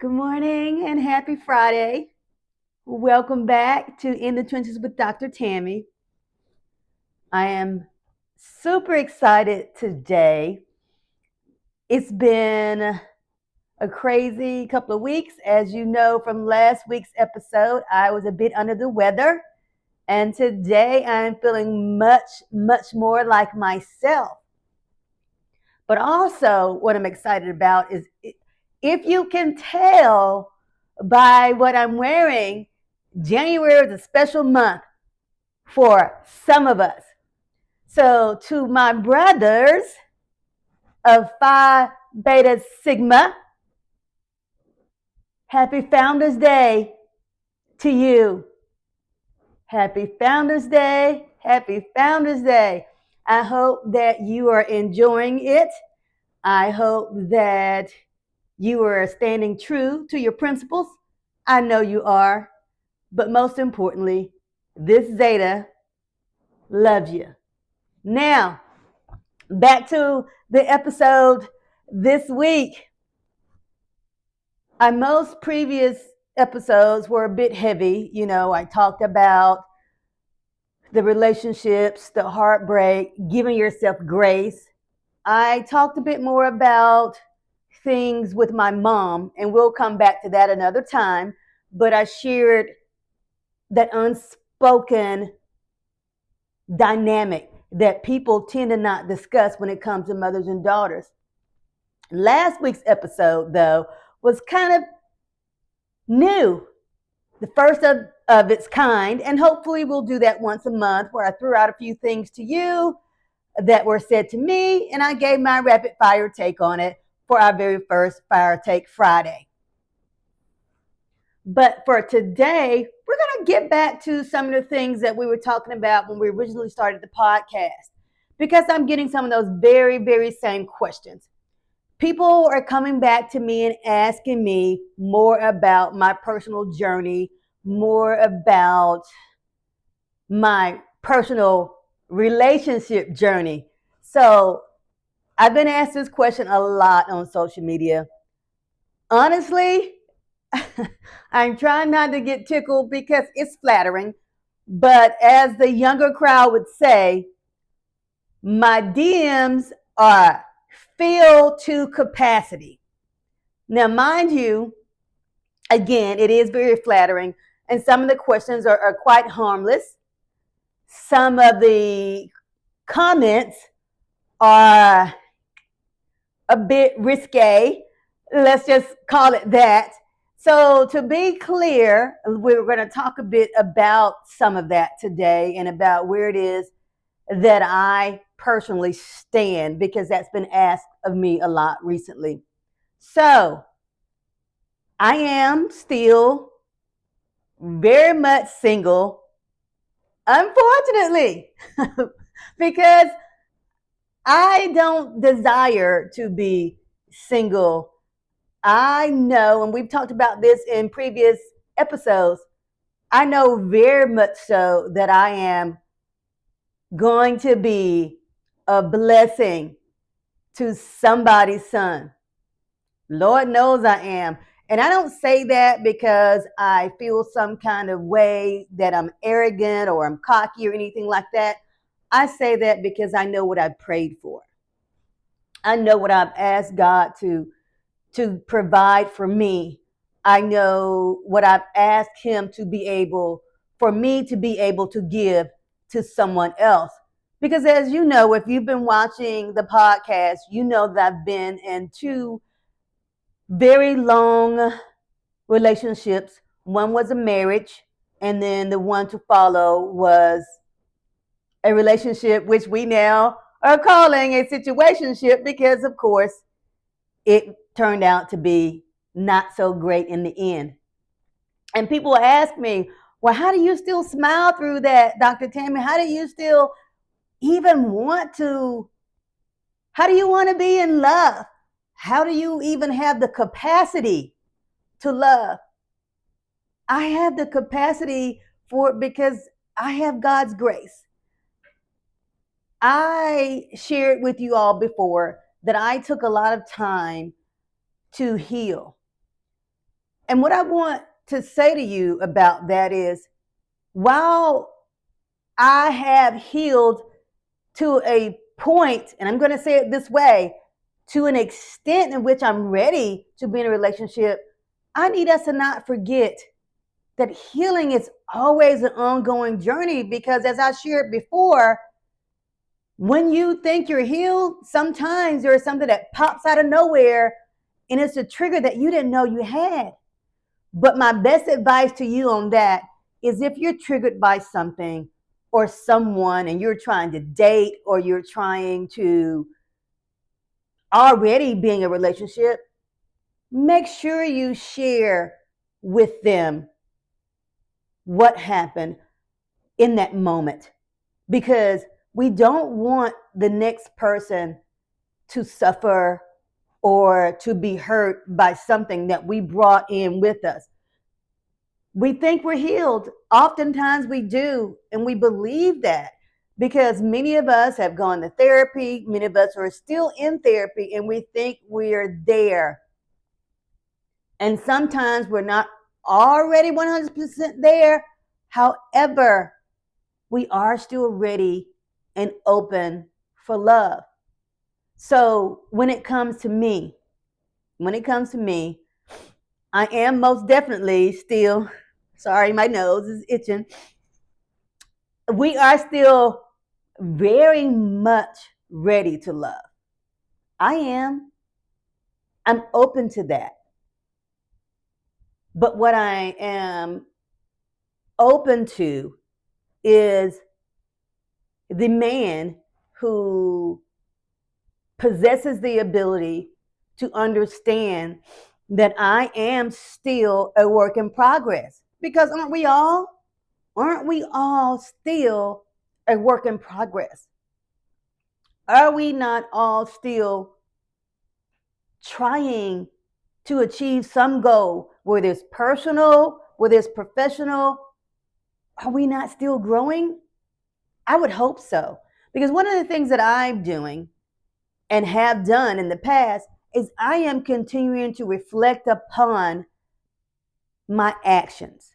Good morning and happy Friday. Welcome back to In the Trenches with Dr. Tammy. I am super excited today. It's been a crazy couple of weeks. As you know from last week's episode, I was a bit under the weather, and today I'm feeling much more like myself. But also, what I'm excited about is if you can tell by what I'm wearing, January is a special month for some of us. So, to my brothers of Phi Beta Sigma, happy Founders Day to you. Happy Founders Day. Happy Founders Day. I hope that you are enjoying it. I hope that you are standing true to your principles. I know you are. But most importantly, this Zeta loves you. Now, back to the episode this week. Our most previous episodes were a bit heavy. You know, I talked about the relationships, the heartbreak, giving yourself grace. I talked a bit more about things with my mom, and we'll come back to that another time. But I shared that unspoken dynamic that people tend to not discuss when it comes to mothers and daughters. Last week's episode, though, was kind of new, the first of its kind, and hopefully we'll do that once a month where I threw out a few things to you that were said to me, and I gave my rapid fire take on it for our very first Fire Take Friday. But for today, we're going to get back to some of the things that we were talking about when we originally started the podcast, because I'm getting some of those very same questions. People are coming back to me and asking me more about my personal journey, more about my personal relationship journey. So I've been asked this question a lot on social media. Honestly, I'm trying not to get tickled because it's flattering. But as the younger crowd would say, my DMs are filled to capacity. Now, mind you, again, it is very flattering, and some of the questions are quite harmless. Some of the comments are a bit risque. Let's just call it that. So, to be clear, we're going to talk a bit about some of that today and about where it is that I personally stand, because that's been asked of me a lot recently. So, I am still very much single, unfortunately, because I don't desire to be single. I know, and we've talked about this in previous episodes, I know very much so that I am going to be a blessing to somebody's son. Lord knows I am. And I don't say that because I feel some kind of way that I'm arrogant or I'm cocky or anything like that. I say that because I know what I've prayed for. I know what I've asked God to provide for me. I know what I've asked him to be able for me to be able to give to someone else. Because as you know, if you've been watching the podcast, you know that I've been in two very long relationships. One was a marriage, and then the one to follow was a relationship, which we now are calling a situationship because, of course, it turned out to be not so great in the end. And people ask me, well, how do you still smile through that, Dr. Tammy? How do you still even want to, how do you want to be in love? How do you even have the capacity to love? I have the capacity for it because I have God's grace. I shared with you all before that I took a lot of time to heal. And what I want to say to you about that is, while I have healed to a point, and I'm going to say it this way, to an extent in which I'm ready to be in a relationship, I need us to not forget that healing is always an ongoing journey, because as I shared before, when you think you're healed, sometimes there is something that pops out of nowhere and it's a trigger that you didn't know you had. But my best advice to you on that is, if you're triggered by something or someone and you're trying to date, or you're trying to already be in a relationship, make sure you share with them what happened in that moment, because we don't want the next person to suffer or to be hurt by something that we brought in with us. We think we're healed. Oftentimes we do, and we believe that because many of us have gone to therapy, many of us are still in therapy, and we think we're there. And sometimes we're not already 100% there. However, we are still ready and open for love. So when it comes to me, I am most definitely still, sorry, my nose is itching. We are still very much ready to love. I am. I'm open to that. But what I am open to is the man who possesses the ability to understand that I am still a work in progress. Because aren't we all? Aren't we all still a work in progress? Are we not all still trying to achieve some goal, whether it's personal, whether it's professional? Are we not still growing? I would hope so. Because one of the things that I'm doing and have done in the past is I am continuing to reflect upon my actions,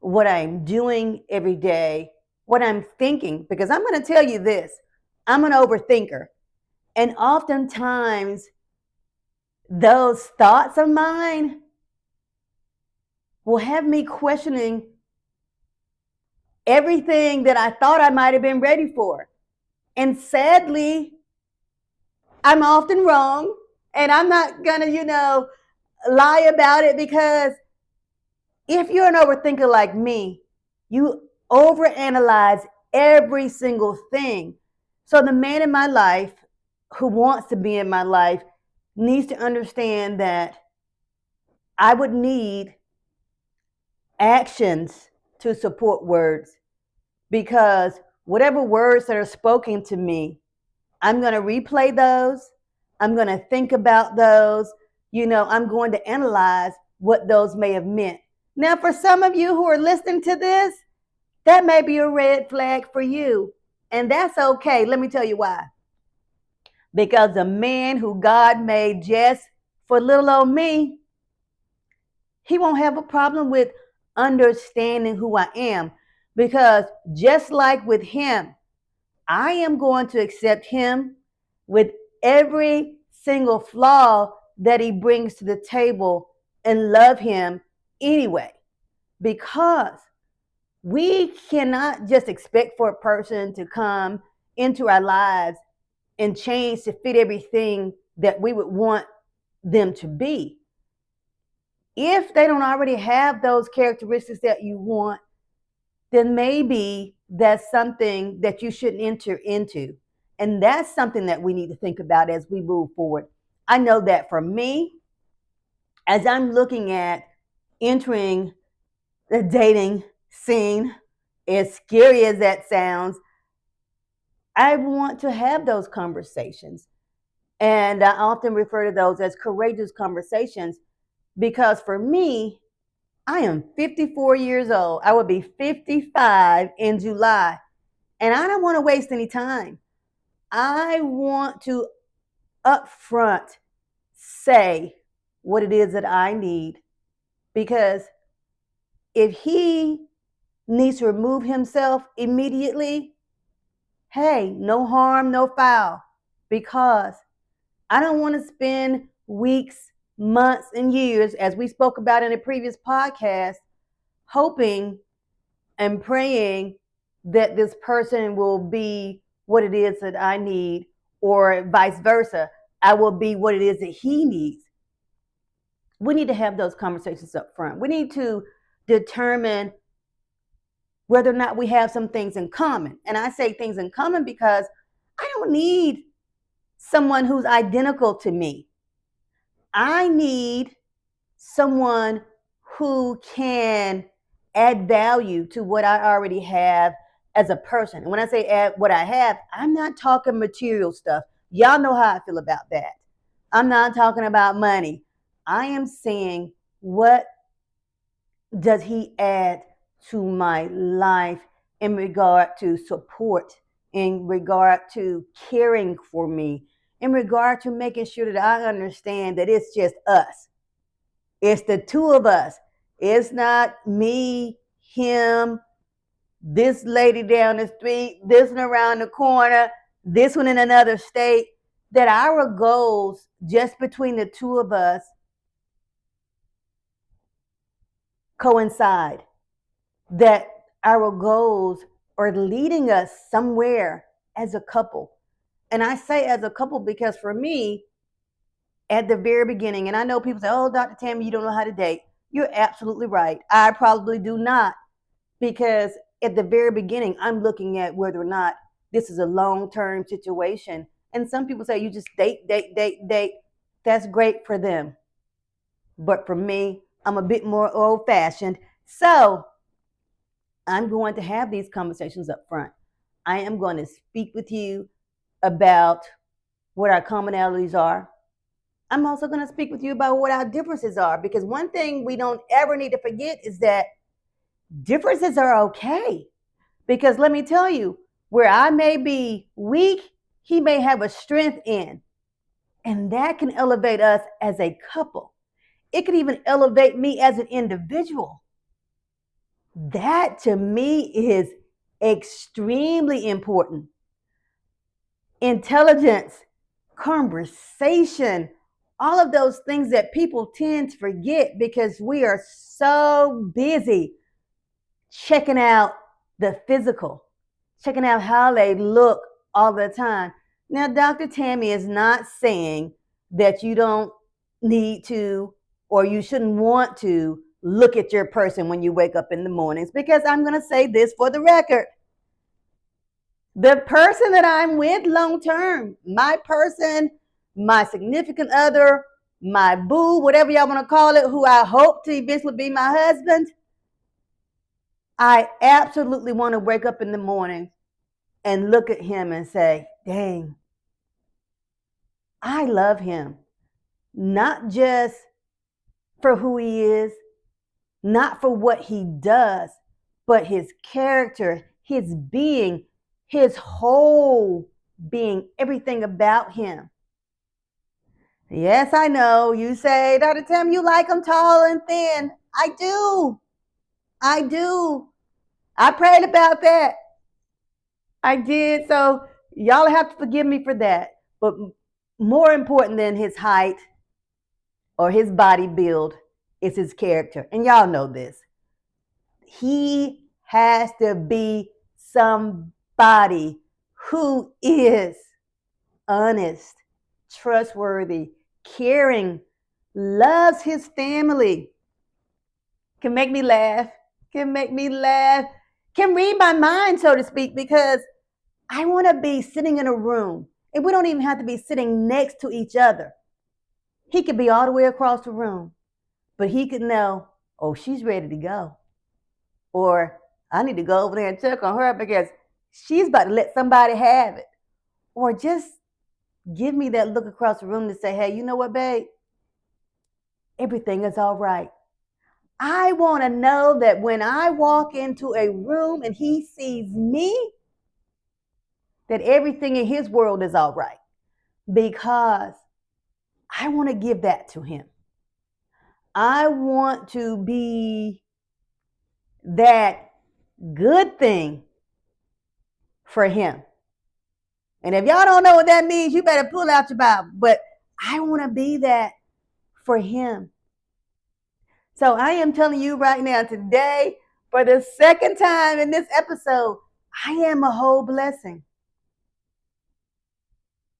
what I'm doing every day, what I'm thinking. Because I'm going to tell you this, I'm an overthinker. And oftentimes, those thoughts of mine will have me questioning everything that I thought I might have been ready for. And sadly, I'm often wrong. And I'm not going to, lie about it, because if you're an overthinker like me, you overanalyze every single thing. So the man in my life who wants to be in my life needs to understand that I would need actions to support words, because whatever words that are spoken to me, I'm going to replay those. I'm going to think about those. I'm going to analyze what those may have meant. Now, for some of you who are listening to this, that may be a red flag for you. And that's okay. Let me tell you why. Because the man who God made just for little old me, he won't have a problem with understanding who I am. Because just like with him, I am going to accept him with every single flaw that he brings to the table and love him anyway. Because we cannot just expect for a person to come into our lives and change to fit everything that we would want them to be. If they don't already have those characteristics that you want, then maybe that's something that you shouldn't enter into. And that's something that we need to think about as we move forward. I know that for me, as I'm looking at entering the dating scene, as scary as that sounds, I want to have those conversations. And I often refer to those as courageous conversations, because for me, I am 54 years old. I will be 55 in July. And I don't want to waste any time. I want to upfront say what it is that I need Because if he needs to remove himself immediately, hey, no harm, no foul. Because I don't want to spend weeks, months, and years, as we spoke about in a previous podcast, hoping and praying that this person will be what it is that I need, or vice versa. I will be what it is that he needs. We need to have those conversations up front. We need to determine whether or not we have some things in common. And I say things in common because I don't need someone who's identical to me. I need someone who can add value to what I already have as a person. And when I say add what I have, I'm not talking material stuff. Y'all know how I feel about that. I'm not talking about money. I am saying, what does he add to my life in regard to support, in regard to caring for me, in regard to making sure that I understand that it's just us. It's the two of us. It's not me, him, this lady down the street, this one around the corner, this one in another state. That our goals, just between the two of us, coincide. That our goals are leading us somewhere as a couple. And I say as a couple because for me, at the very beginning, and I know people say, oh, Dr. Tammy, you don't know how to date. You're absolutely right. I probably do not, because at the very beginning, I'm looking at whether or not this is a long-term situation. And some people say you just date. That's great for them. But for me, I'm a bit more old-fashioned. So I'm going to have these conversations up front. I am going to speak with you about what our commonalities are. I'm also going to speak with you about what our differences are, because one thing we don't ever need to forget is that differences are okay. Because let me tell you, where I may be weak, he may have a strength in. And that can elevate us as a couple. It can even elevate me as an individual. That to me is extremely important. Intelligence, conversation, all of those things that people tend to forget because we are so busy checking out the physical, checking out how they look all the time. Now, Dr. Tammy is not saying that you don't need to, or you shouldn't want to look at your person when you wake up in the mornings, because I'm going to say this for the record. The person that I'm with long term, my person, my significant other, my boo, whatever y'all want to call it, who I hope to eventually be my husband, I absolutely want to wake up in the morning and look at him and say, dang, I love him. Not just for who he is, not for what he does, but his character, his being, his whole being, everything about him. Yes, I know. You say, Dr. Tim, you like him tall and thin. I do. I do. I prayed about that. I did. So y'all have to forgive me for that. But more important than his height or his body build is his character. And y'all know this. He has to be somebody who is honest, trustworthy, caring, loves his family, can make me laugh, can read my mind, so to speak, because I want to be sitting in a room, and we don't even have to be sitting next to each other. He could be all the way across the room, but he could know, oh, she's ready to go. Or I need to go over there and check on her because she's about to let somebody have it. Or just give me that look across the room to say, hey, you know what, babe? Everything is all right. I want to know that when I walk into a room and he sees me, that everything in his world is all right. Because I want to give that to him. I want to be that good thing for him. And if y'all don't know what that means, you better pull out your Bible. But I want to be that for him. So I am telling you right now, today, for the second time in this episode, I am a whole blessing.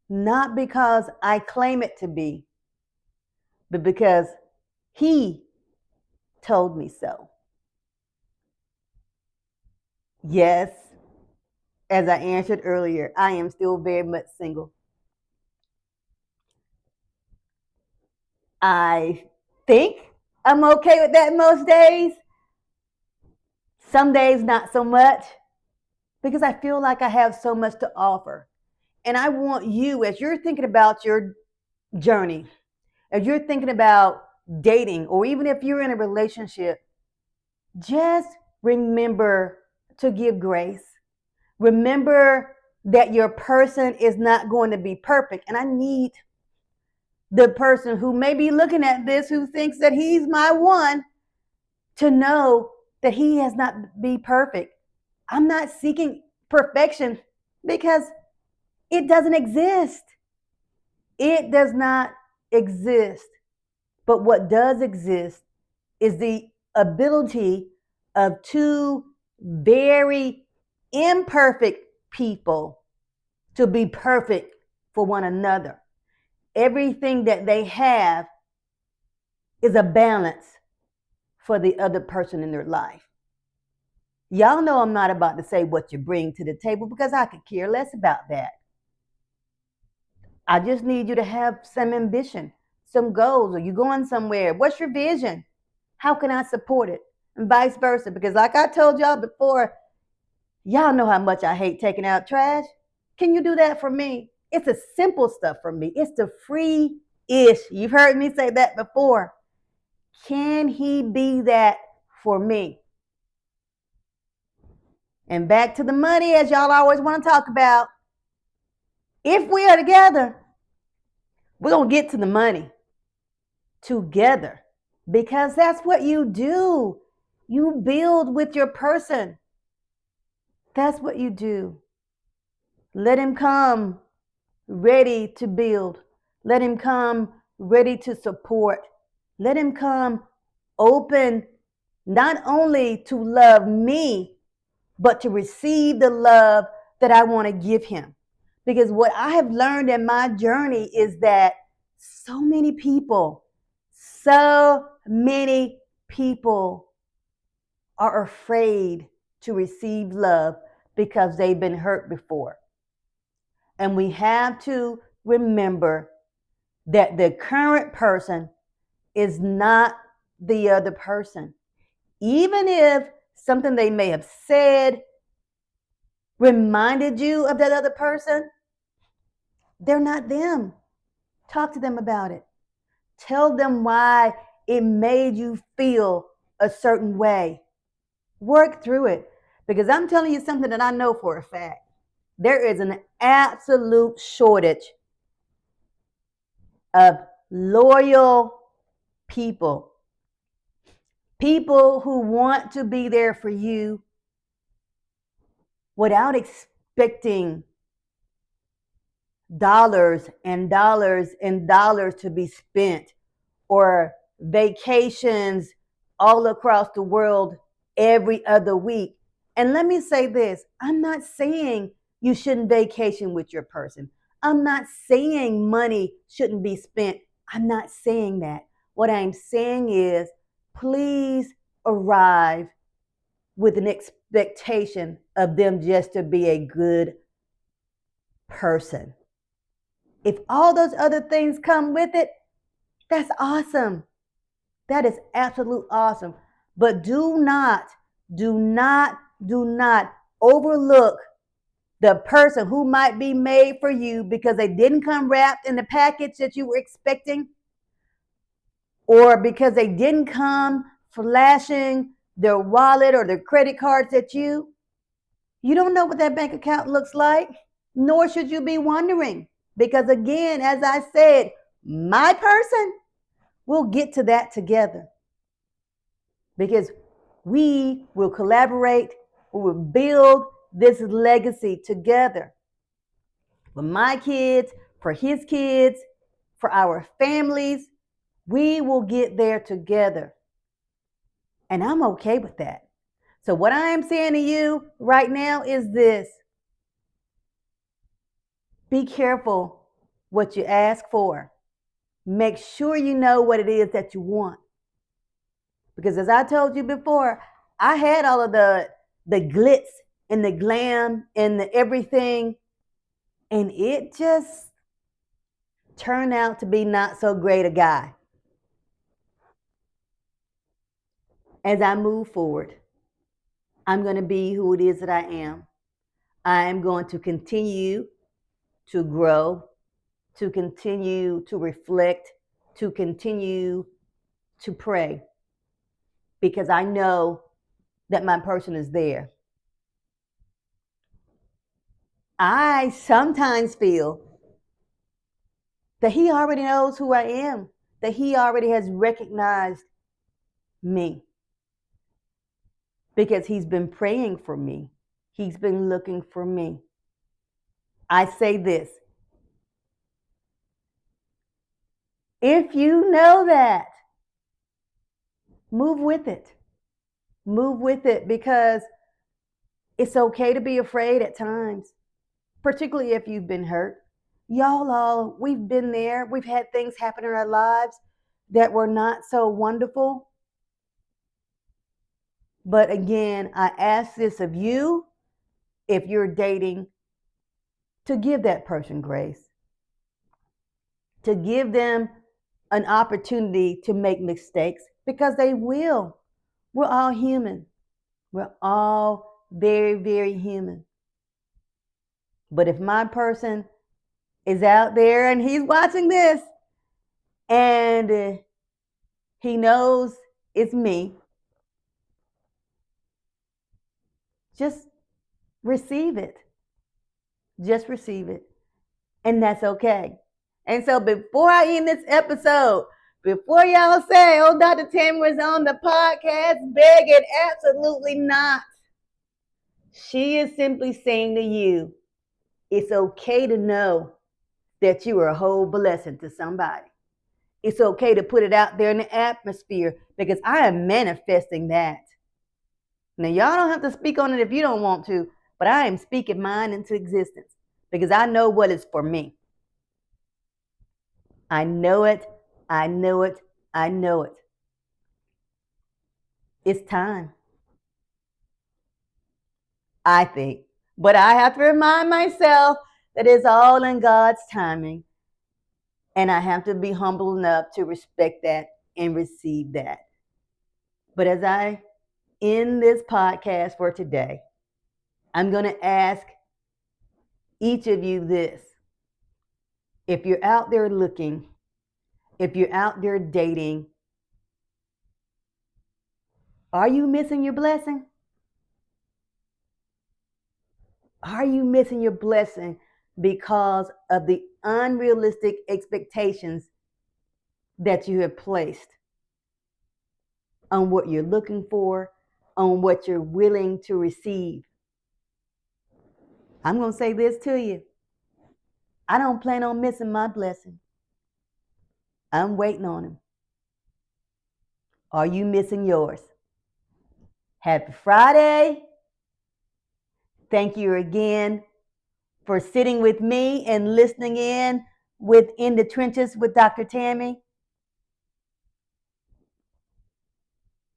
Not because I claim it to be, but because he told me so. Yes, as I answered earlier, I am still very much single. I think I'm okay with that most days. Some days, not so much, because I feel like I have so much to offer. And I want you, as you're thinking about your journey, as you're thinking about dating, or even if you're in a relationship, just remember to give grace. Remember that your person is not going to be perfect. And I need the person who may be looking at this, who thinks that he's my one, to know that he has not be perfect. I'm not seeking perfection because it doesn't exist. It does not exist. But what does exist is the ability of two very imperfect people to be perfect for one another. Everything that they have is a balance for the other person in their life. Y'all know I'm not about to say what you bring to the table because I could care less about that. I just need you to have some ambition, some goals. Are you going somewhere? What's your vision? How can I support it? And vice versa. Because like I told y'all before, y'all know how much I hate taking out trash. Can you do that for me? It's the simple stuff for me. It's the free-ish. You've heard me say that before. Can he be that for me? And back to the money, as y'all always want to talk about. If we are together, we're going to get to the money together, because that's what you do. You build with your person. That's what you do. Let him come ready to build. Let him come ready to support. Let him come open not only to love me, but to receive the love that I want to give him. Because what I have learned in my journey is that so many people are afraid to receive love because they've been hurt before. And we have to remember that the current person is not the other person. Even if something they may have said reminded you of that other person, they're not them. Talk to them about it. Tell them why it made you feel a certain way. Work through it. Because I'm telling you something that I know for a fact. There is an absolute shortage of loyal people. People who want to be there for you without expecting dollars and dollars and dollars to be spent, or vacations all across the world every other week. And let me say this, I'm not saying you shouldn't vacation with your person. I'm not saying money shouldn't be spent. I'm not saying that. What I'm saying is, please arrive with an expectation of them just to be a good person. If all those other things come with it, that's awesome. That is absolute awesome. But do not overlook the person who might be made for you because they didn't come wrapped in the package that you were expecting, or because they didn't come flashing their wallet or their credit cards at you. You don't know what that bank account looks like, nor should you be wondering. Because again, as I said, my person We'll get to that together because we will collaborate, we will build this legacy together. For my kids, for his kids, for our families, we will get there together. And I'm okay with that. So, what I am saying to you right now is this: be careful what you ask for. Make sure you know what it is that you want. Because as I told you before, I had all of the glitz and the glam and the everything, and it just turned out to be not so great a guy. As I move forward, I'm going to be who it is that I am. I am going to continue to grow, to continue to reflect, to continue to pray, because I know that my person is there. I sometimes feel that he already knows who I am, that he already has recognized me because he's been praying for me. He's been looking for me. I say this: if you know that, move with it. Move with it, because it's okay to be afraid at times, particularly if you've been hurt. We've been there. We've had things happen in our lives that were not so wonderful. But again, I ask this of you, if you're dating, to give that person grace, to give them an opportunity to make mistakes, because they will. We're all human. We're all very, very human. But if my person is out there and he's watching this and he knows it's me, just receive it. Just receive it. And that's okay. And so before I end this episode, before y'all say, oh, Dr. Tammy was on the podcast begging, absolutely not. She is simply saying to you, it's okay to know that you are a whole blessing to somebody. It's okay to put it out there in the atmosphere, because I am manifesting that. Now, y'all don't have to speak on it if you don't want to, but I am speaking mine into existence because I know what is for me. I know it. I know it. I know it. It's time, I think. But I have to remind myself that it's all in God's timing. And I have to be humble enough to respect that and receive that. But as I end this podcast for today, I'm going to ask each of you this. If you're out there looking, if you're out there dating, are you missing your blessing? Are you missing your blessing because of the unrealistic expectations that you have placed on what you're looking for, on what you're willing to receive? I'm going to say this to you. I don't plan on missing my blessing. I'm waiting on him. Are you missing yours? Happy Friday. Thank you again for sitting with me and listening in with In the Trenches with Dr. Tammy.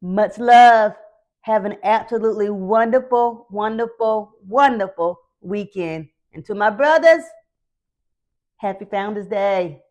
Much love. Have an absolutely wonderful, wonderful, wonderful weekend. And to my brothers, happy Founders Day.